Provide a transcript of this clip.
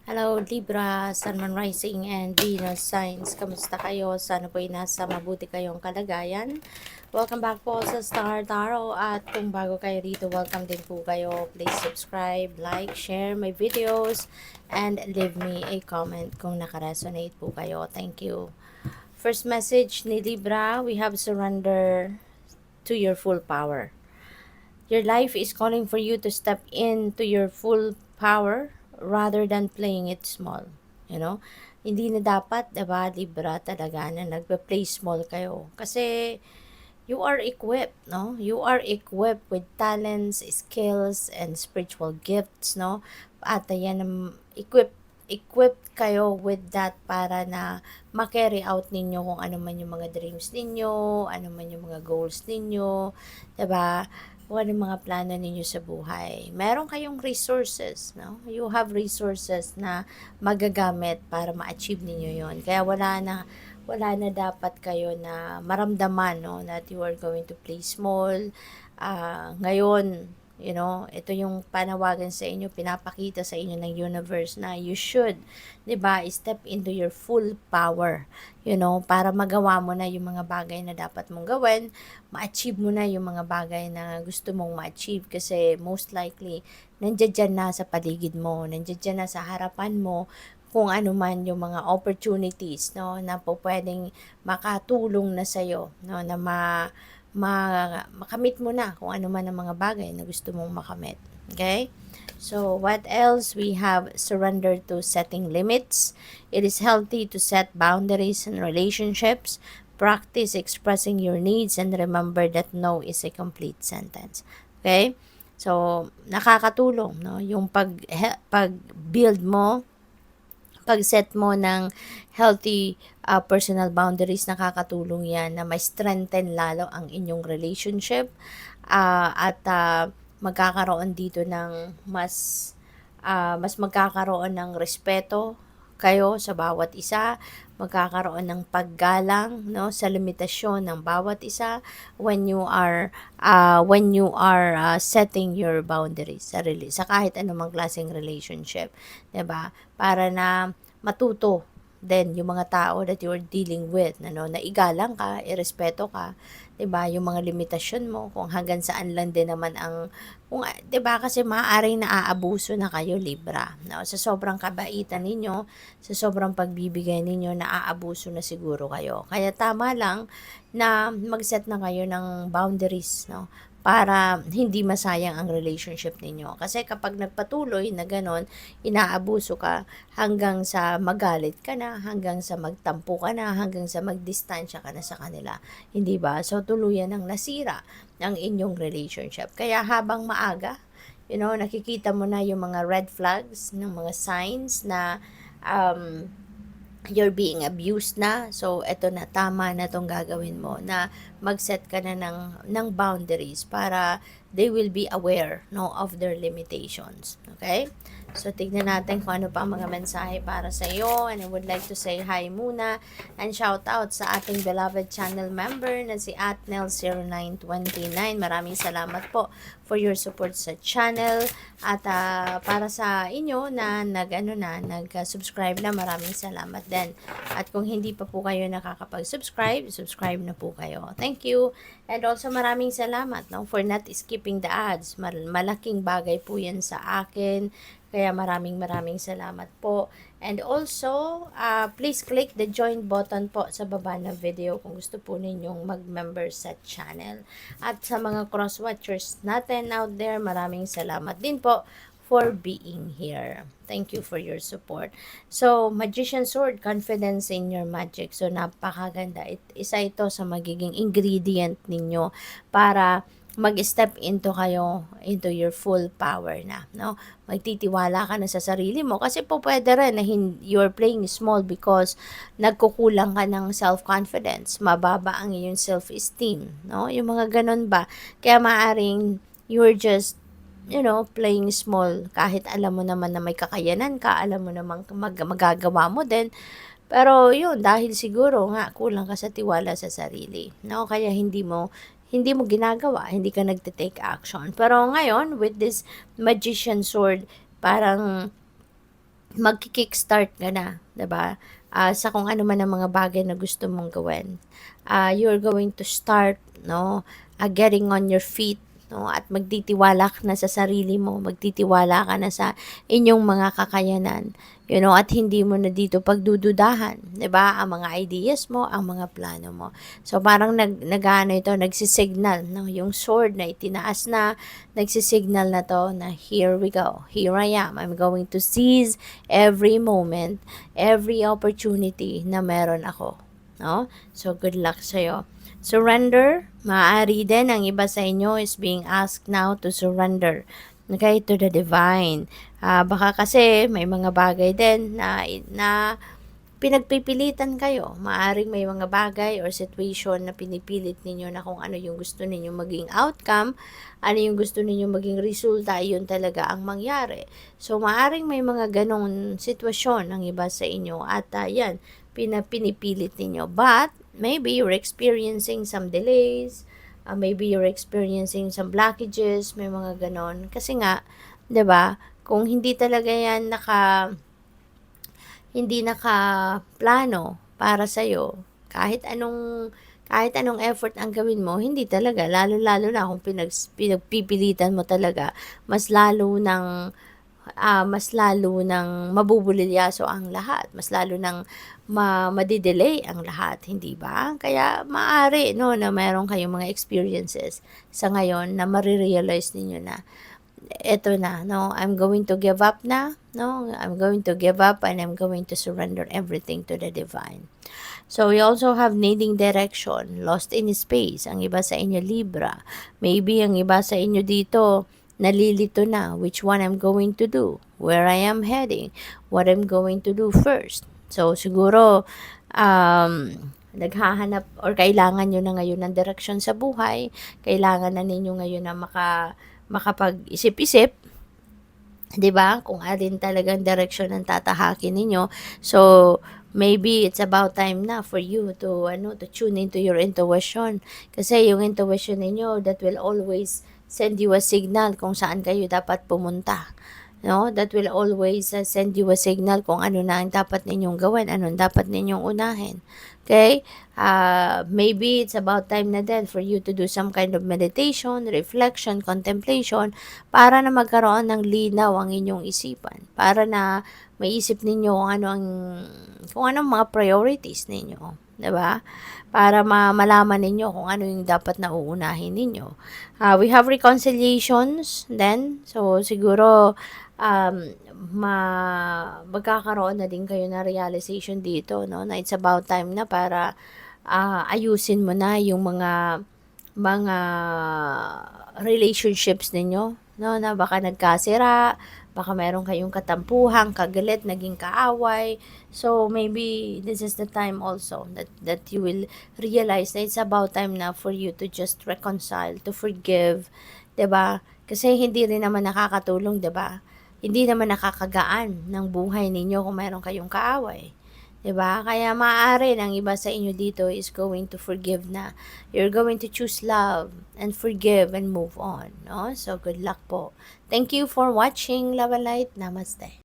Hello Libra, Sun, Moon, Rising, and Venus signs. Kamusta kayo? Sana po'y nasa mabuti kayong kalagayan. Welcome back po sa Star Tarot. At kung bago kayo rito, welcome din po kayo. Please subscribe, like, share my videos, and leave me a comment kung nakaresonate po kayo. Thank you. First message ni Libra, we have surrender to your full power. Your life is calling for you to step into your full power rather than playing it small. You know? Hindi na dapat, diba, Libra, talaga na nagpe-play small kayo. Kasi you are equipped, no? You are equipped with talents, skills, and spiritual gifts, no? At yan, equipped kayo with that para na ma-carry out ninyo kung ano man yung mga dreams ninyo, ano man yung mga goals ninyo, 'di ba? Kung ano yung mga plano ninyo sa buhay. Meron kayong resources, no? You have resources na magagamit para ma-achieve ninyo 'yon. Kaya wala na dapat kayo na maramdaman, no, that you are going to play small. Ngayon, ito yung panawagan sa inyo, pinapakita sa inyo ng universe na you should, 'di ba, step into your full power, para magawa mo na yung mga bagay na dapat mong gawin, ma-achieve mo na yung mga bagay na gusto mong ma-achieve kasi most likely nandiyan na sa paligid mo, nandiyan na sa harapan mo kung ano man yung mga opportunities, no, na po pwedeng makatulong na sa iyo, no, na makamit mo na kung ano man ang mga bagay na gusto mong makamit. Okay? So, what else? We have surrender to setting limits. It is healthy to set boundaries in relationships. Practice expressing your needs and remember that no is a complete sentence. Okay? So, nakakatulong, no? Yung pag-build mo, pag-set mo ng healthy personal boundaries, nakakatulong yan na may strengthen lalo ang inyong relationship, at magkakaroon dito ng mas magkakaroon ng respeto kayo sa bawat isa, magkakaroon ng paggalang, no, sa limitasyon ng bawat isa when you are setting your boundaries sa kahit anumang klaseng relationship, 'di ba? Para na matuto then yung mga tao that you are dealing with, na igalang ka, irespeto ka, 'di ba? Yung mga limitasyon mo kung hanggang saan lang din naman ang 'di ba, kasi maaaring naaabuso na kayo, Libra, no? Sa sobrang kabaitan ninyo, sa sobrang pagbibigay ninyo, naaabuso na siguro kayo. Kaya tama lang na mag-set na kayo ng boundaries, no? Para hindi masayang ang relationship ninyo. Kasi kapag nagpatuloy na ganon, inaabuso ka hanggang sa magalit ka na, hanggang sa magtampo ka na, hanggang sa magdistansya ka na sa kanila. Hindi ba? So, tuluyan ng nasira ang inyong relationship. Kaya habang maaga, nakikita mo na yung mga red flags, ng mga signs na um, you're being abused na. So, eto na, tama na tong gagawin mo, na mag-set ka na ng boundaries para they will be aware, no, of their limitations. Okay? So, tignan natin kung ano pa ang mga mensahe para sa iyo. And I would like to say hi muna and shout out sa ating beloved channel member na si Atnel0929. Maraming salamat po for your support sa channel. At para sa inyo na nag-subscribe na, maraming salamat din. At kung hindi pa po kayo nakakapag-subscribe, subscribe na po kayo. Thank you. And also maraming salamat, no, for not skipping the ads. Malaking bagay po yan sa akin. Kaya maraming salamat po. And also, please click the join button po sa baba ng video kung gusto po ninyong mag-member sa channel. At sa mga cross-watchers natin out there, maraming salamat din po for being here. Thank you for your support. So, Magician Sword, confidence in your magic. So, napakaganda. Isa ito sa magiging ingredient ninyo para mag-step into your full power na, no? Magtitiwala ka na sa sarili mo kasi po pwede rin na you're playing small because nagkukulang ka ng self-confidence, mababa ang iyong self-esteem, no? Yung mga ganun ba? Kaya maaring you're just playing small kahit alam mo naman na may kakayanan ka, alam mo naman magagawa mo din. Pero yun, dahil siguro nga kulang ka sa tiwala sa sarili, no? Kaya hindi mo ginagawa, hindi ka nagte-take action. Pero ngayon, with this Magician Sword, parang magki-kickstart ka na, 'di ba? Sa kung ano man ang mga bagay na gusto mong gawin. You're going to start, no, getting on your feet, no, at magtitiwala ka na sa sarili mo, magtitiwala ka na sa inyong mga kakayanan, at hindi mo na dito pagdududahan, 'di ba? Ang mga ideas mo, ang mga plano mo. So parang nag-aano ito, nagsisignal, no, yung sword na itinaas na, nagsisignal na to na here we go. Here I am. I'm going to seize every moment, every opportunity na meron ako, no? So good luck sa iyo. Surrender, maaari din ang iba sa inyo is being asked now to surrender, okay, to the divine. Baka kasi may mga bagay din na pinagpipilitan kayo. Maaring may mga bagay or situation na pinipilit ninyo na kung ano yung gusto ninyo maging outcome, ano yung gusto ninyo maging resulta, yun talaga ang mangyari. So, maaring may mga ganong sitwasyon ang iba sa inyo at yan, pinipilit ninyo. But, maybe you're experiencing some delays, maybe you're experiencing some blockages, may mga ganon. Kasi nga, 'di ba, kung hindi talaga yan hindi nakaplano para sa'yo, kahit anong effort ang gawin mo, hindi talaga, lalo-lalo na kung pinagpipilitan mo talaga, mas lalo ng mabubulilyaso ang lahat, mas lalo ng madidelay ang lahat, hindi ba? Kaya maaari, no, na mayroon kayong mga experiences sa ngayon na marirealize ninyo na eto na, no, I'm going to give up na, no, I'm going to give up and I'm going to surrender everything to the divine. So, we also have needing direction, lost in space, ang iba sa inyo Libra. Maybe ang iba sa inyo dito, nalilito na, which one I'm going to do, where I am heading, what I'm going to do first. So, siguro, naghahanap or kailangan nyo na ngayon ng direction sa buhay, kailangan na ninyo ngayon na makapag-isip-isip, 'di ba? Kung alin talagang direction ang tatahakin ninyo. So, maybe it's about time na for you to tune into your intuition. Kasi yung intuition ninyo, that will always send you a signal kung saan kayo dapat pumunta. No? That will always send you a signal kung ano na ang dapat ninyong gawin, anong dapat ninyong unahin. Okay? Maybe it's about time na din for you to do some kind of meditation, reflection, contemplation, para na magkaroon ng linaw ang inyong isipan. Para na maisip ninyo kung anong mga priorities ninyo. 'Di ba? Para malaman ninyo kung ano yung dapat na uunahin ninyo. We have reconciliations then. So, siguro, magkakaroon na din kayo na realization dito, no, na it's about time na para ayusin mo na yung mga relationships ninyo, no, na baka nagkasira, baka meron kayong katampuhan, kagalit, naging kaaway. So, maybe this is the time also that you will realize that it's about time na for you to just reconcile, to forgive, 'di ba? Kasi hindi rin naman nakakatulong, 'di ba? Hindi naman nakakagaan ng buhay ninyo kung meron kayong kaaway. 'Di ba? Kaya maaari ang iba sa inyo dito is going to forgive na. You're going to choose love and forgive and move on, no? So, good luck po. Thank you for watching, Love and Light. Namaste.